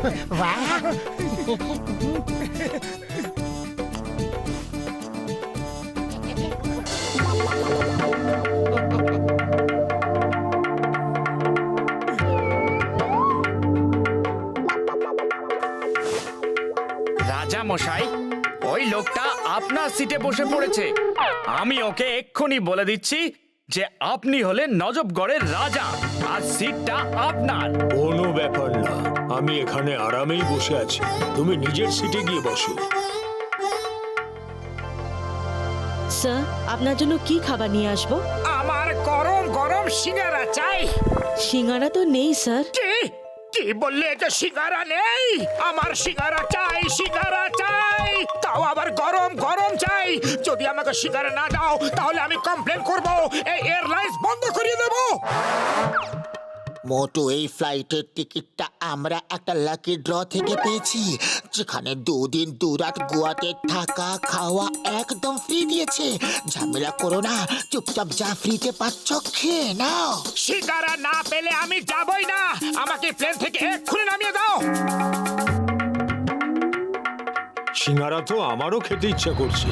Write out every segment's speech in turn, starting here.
রাজা মশাই, ওই লোকটা আপনার সিটে বসে পড়েছে। আমি ওকে এক্ষুনি বলে দিচ্ছি যে আপনি হলেন নজবগড়ের রাজা আর সিটটা আপনার। কোনো ব্যাপার না, আমি এখানে আরামেই বসে আছি। তুমি নিজের সিটে গিয়ে বসো। স্যার, আপনার জন্য কি খাবার নিয়ে আসবো? আমার গরম গরম সিঙ্গারা চাই। সিঙ্গারা তো নেই স্যার। কি কি বললে? এটা সিঙ্গারা নেই? আমার সিঙ্গারা চাই, সিঙ্গারা চাই, তাও আবার গরম গরম চাই। যদি আমাকে সিঙ্গারা না দাও তাহলে আমি কমপ্লেন করব, এই এয়ারলাইন্স বন্ধ করিয়ে দেব। মোটু, এই ফ্লাইটের টিকিটটা আমরা একটা লাকি ড্র থেকে পেয়েছি, যেখানে 2 দিন 2 রাত গোয়াতে থাকা খাওয়া একদম ফ্রি দিয়েছে। ঝামেলা করো না, চুপচাপ যা ফ্রিতে পাচ্ছ খেয়ে নাও। সিঙ্গারা না পেলে আমি যাবই না। আমাকে প্লেন থেকে এক্ষুনি নামিয়ে দাও। সিঙ্গারা তো আমারও খেতে ইচ্ছা করছে।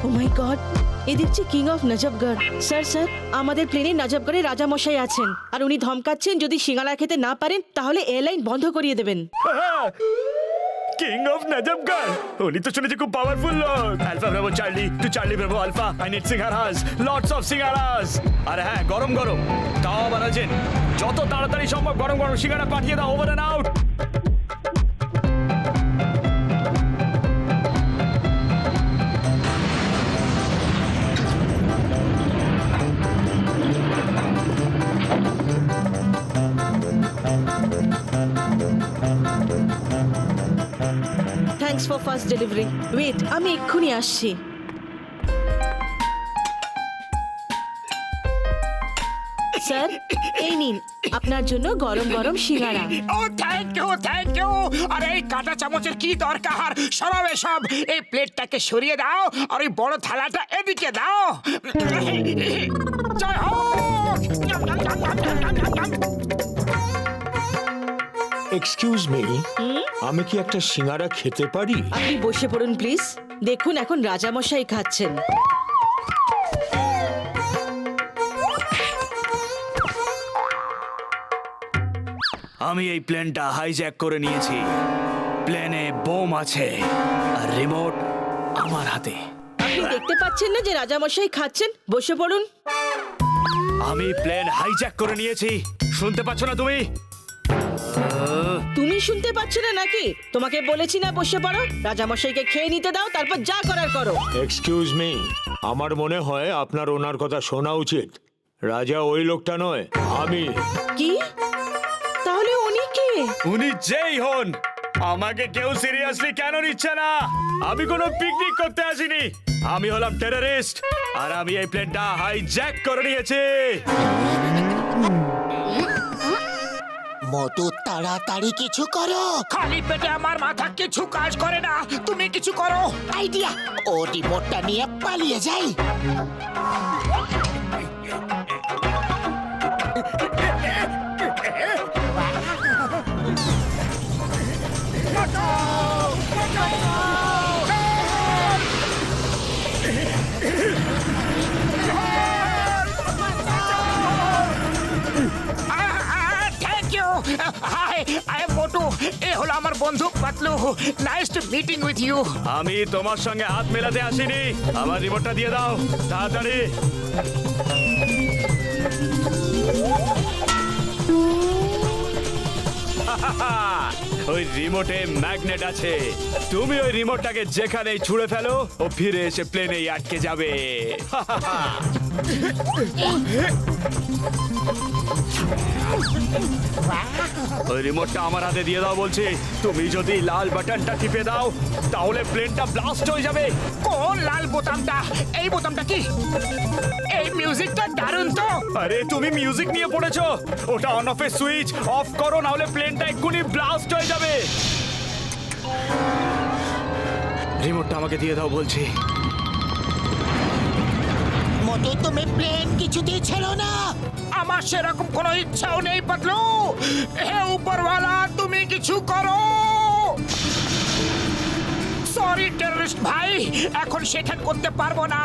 ও মাই গড, এ দেখছি কিং অফ নজবগড়। স্যার স্যার, আমাদের প্লেনে নজবগড়ে রাজা মশাই আছেন আর উনি ধমকাচ্ছেন যদি সিঙ্গারা খেতে না পারেন তাহলে এয়ারলাইন বন্ধ করিয়ে দেবেন। কিং অফ নজবগড়, উনি তো শুনেছি খুব পাওয়ারফুল লোক। Alpha bravo charlie to charlie bravo alpha, I need singaras, lots of singaras. আর হ্যাঁ, গরম গরম, তাও আবার আছেন। যত তাড়াতাড়ি সম্ভব গরম গরম সিঙ্গারা পাঠিয়ে দাও, over and out. Thanks for first delivery. Wait, আমি এক্ষুনি আসছি। স্যার, এই নিন আপনার জন্য গরম গরম সিঙ্গারা। ও থ্যাংক ইউ, থ্যাংক ইউ। আরে এই কাঁটা চামচের কি দরকার? সরাবে সব। এই প্লেটটাকে সরিয়ে দাও আর ওই বড় থালাটা এদিকে দাও। জয় হোক। এক্সকিউজ মি, আমি কি একটা সিঙ্গারা খেতে পারি? আপনি বসে পড়ুন প্লিজ। দেখুন, এখন রাজামশাই খাচ্ছেন। আমি এই প্লেনটা হাইজ্যাক করে নিয়েছি। প্লেনে বোম আছে আর রিমোট আমার হাতে। আপনি দেখতে পাচ্ছেন না যে রাজামশাই খাচ্ছেন? বসে পড়ুন। আমি প্লেন হাইজ্যাক করে নিয়েছি, শুনতে পাচ্ছ না তুমি? তুমি শুনতে পাচ্ছ না নাকি? তোমাকে বলেছি না বসে পড়ো। রাজামশাইকে খেয়ে নিতে দাও, তারপর যা করার করো। এক্সকিউজ মি, আমার মনে হয় আপনার ওনার কথা শোনা উচিত। রাজা ওই লোকটা নয়, আমি। কি? তাহলে উনি কে? উনি যেই হন, আমাকে কেউ সিরিয়াসলি কেন নিচ্ছে না? আমি কোনো পিকনিক করতে আসিনি, আমি হলাম টেররিস্ট আর আমি এই প্লেনটা হাইজ্যাক করে নিয়েছি। মোটু, তাড়াতাড়ি কিছু করো। খালি পেটে আমার মাথা কিছু কাজ করে না। তুমি কিছু করো। আইডিয়া, ও রিমোটটা নিয়ে পালিয়ে যাই। Thank you. Hi, I am Motu. এ হলো আমার বন্ধু Patlu. Nice to meeting with you. আমি তোমার সঙ্গে হাত মেলাতে আসিনি, আমার রিমোটটা দিয়ে দাও তাড়াতাড়ি। ওই রিমোটে ম্যাগনেট আছে, তুমি ওই রিমোটটাকে যেখানেই ছুঁড়ে ফেলো ও ফিরে এসে প্লেনেই আটকে যাবে। ওই রিমোটটা আমার হাতে দিয়ে দাও বলছি। তুমি যদি লাল বাটনটা টিপে দাও তাহলে প্লেনটা ব্লাস্ট হয়ে যাবে। কোন লাল বোতামটা? এই বোতামটা কি? এই মিউজিকটা দারুণ তো। আরে তুমি মিউজিক নিয়ে পড়েছো, ওটা অন অফ এর সুইচ অফ করো, না হলে প্লেনটা এক্ষুনি ব্লাস্ট হয়ে যাবে। রিমোটটা আমাকে দিয়ে দাও বলছি। মোটু তুমি প্লেন কিছুতেই ছেড়ো না। আমার সেরকম কোনো ইচ্ছাও নেই পাতলু। হে উপরওয়ালা, তুমি কিছু করো। সরি টেররিস্ট ভাই, এখন সেখান করতে পারবো না।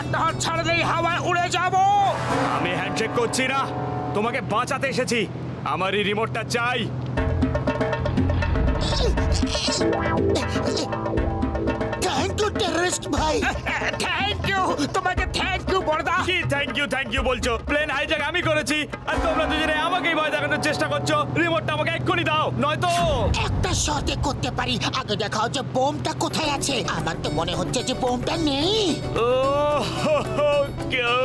একটা হাত ছাড়লেই হাওয়ায় উড়ে যাব। আমি হ্যান্ডশেক করছি না, তোমাকে বাঁচাতে এসেছি। আমার এই রিমোটটা চাই। থ্যাংক ইউ টেররিস্ট ভাই। থ্যাংক ইউ, তোমাকে থ্যাংক ইউ বড়দা। কি থ্যাংক ইউ বলছো? প্লেন হাইজ্যাক আমি করেছি, আর তোমরা দুজনে আমাকেই ভয় দেখানোর চেষ্টা করছো। রিমোটটা আমাকে এক্ষুনি দাও, নয়তো একটা শর্তে করতে পারি। আগে দেখাও যে বোমটা কোথায় আছে। আমার তো মনে হচ্ছে যে বোমটা নেই। ও কেউ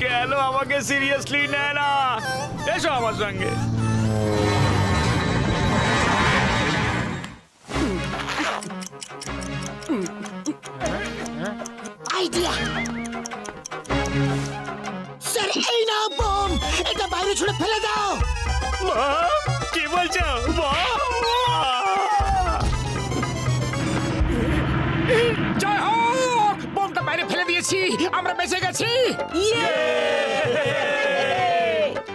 কেন আমাকে সিরিয়াসলি নেয় না? এসো আমার সঙ্গে। আইডিয়া স্যার, এই নাও বোম। এটা বাইরে ছুড়ে ফেলে দাও। মা, কি বলছো? জয় হোক, বোমটা বাইরে ফেলে দিয়েছি, আমরা বেঁচে গেছি।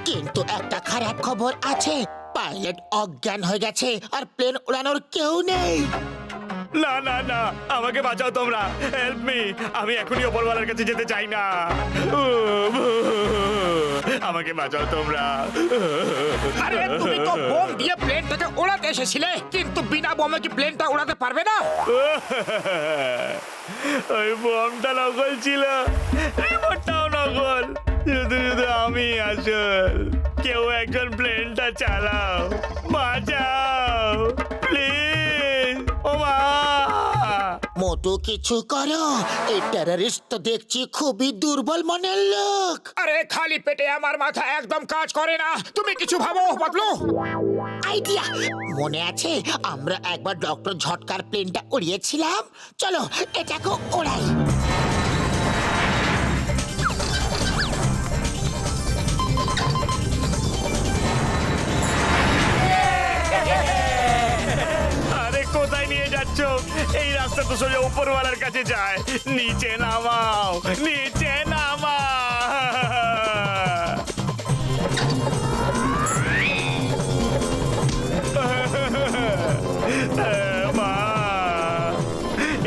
কিন্তু একটা খারাপ খবর আছে। পাইলট অজ্ঞান হয়ে গেছে আর প্লেন উড়ানোর কেউ নেই। না না না, আমাকে বাঁচাও তোমরা, হেল্প মি। আমি এখনই ওপরওয়ালার কাছে যেতে চাই না। আমাকে বাঁচাও তোমরা। আরে তুমি তো বোম দিয়ে প্লেনটাকে উড়াতে এসেছিলে, কিন্তু বিনা বোমে কি প্লেনটা উড়াতে পারবে না? ওই বোমটা নকল ছিল, রিমোটটাও নকল, শুধু শুধু আমি আসল। কেউ একজন প্লেনটা চালাও, বাঁচাও প্লিজ। ও মা! মোটু কিছু করো। এই টেররিস্ট তো দেখছি খুবই দুর্বল মনের লোক। আরে খালি পেটে আমার মাথা একদম কাজ করে না। তুমি কিছু ভাবো পাতলু। আইডিয়া মনে আছে, আমরা একবার ডক্টর ঝটকার প্লেনটা উড়িয়েছিলাম। চলো এটাকে ওড়াই। আরে কোথায় নিয়ে যাচ্ছ? এই রাস্তা তো সোজা উপরওয়ালার কাছে যায়। নিচে নামাও, নিচে মা,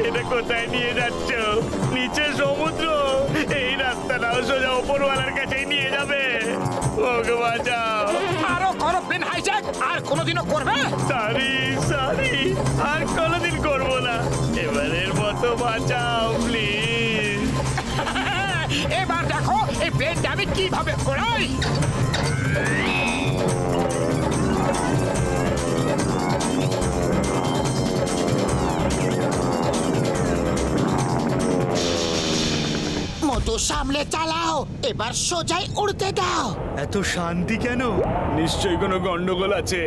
এটা কোথায় নিয়ে যাচ্ছ? নিচে সমুদ্র, এই রাস্তাটাও সোজা উপরওয়ালার কাছেই নিয়ে যাবে। ওকে বাঁচাও। আরো করো প্লেন হাইজ্যাক, আর কোনোদিনও করবে? সরি সরি, আর কোনোদিন করবো না। এবারের মতো বাঁচাও প্লিজ। এবার দেখো এই প্লেনটা আমি কিভাবে ওড়াই। মোটু সামলে চালাও। এবার সোজাই উড়তে দাও। এত শান্তি কেন? নিশ্চয়ই কোনো গন্ডগোল আছে।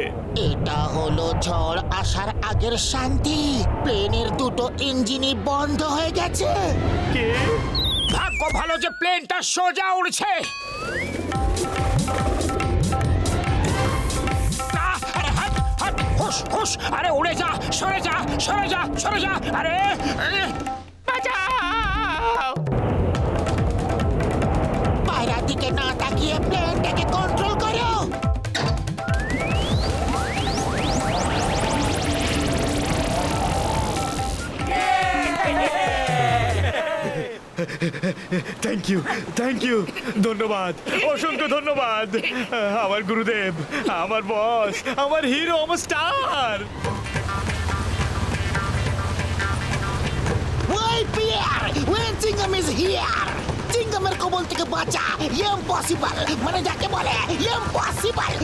এটা হলো ঝড় আসার আগের শান্তি। প্লেনের দুটো ইঞ্জিনই বন্ধ হয়ে গেছে। কে? ভাগ্য ভালো যে প্লেনটা সোজা উড়ছে। আরে হাট হাট, হুশ হুশ, আরে উড়ে যা, সরে যা সরে যা সরে যা। আরে বাঁচাও। পায়রার দিকে না তাকিয়ে প্লেনটাকে কন্ট্রোল করো। থ্যাংক ইউ, ধন্যবাদ, অসংখ্য ধন্যবাদ। আমার গুরুদেব, আমার বস, আমার হিরো, আমার স্টার। ওই পিয়ার, when Chingam is here, চিঙ্গামের কবল থেকে বাঁচা। ইম্পসিবল, মানে যাকে বলে ইম্পসিবল।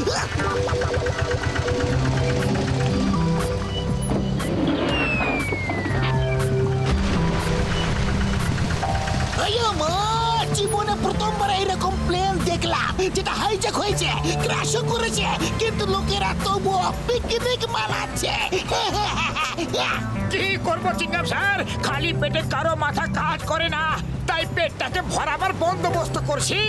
জীবনে প্রথমবার এরকম প্লেন দেখলাম যেটা হাইজ্যাক হয়েছে, ক্র্যাশও করেছে, কিন্তু লোকেরা তবুও পিকনিক মানাচ্ছে। কি করবো চিঙ্গাম স্যার, খালি পেটে কারো মাথা কাজ করে না, তাই পেটটাকে ভরাবার বন্দোবস্ত করছি।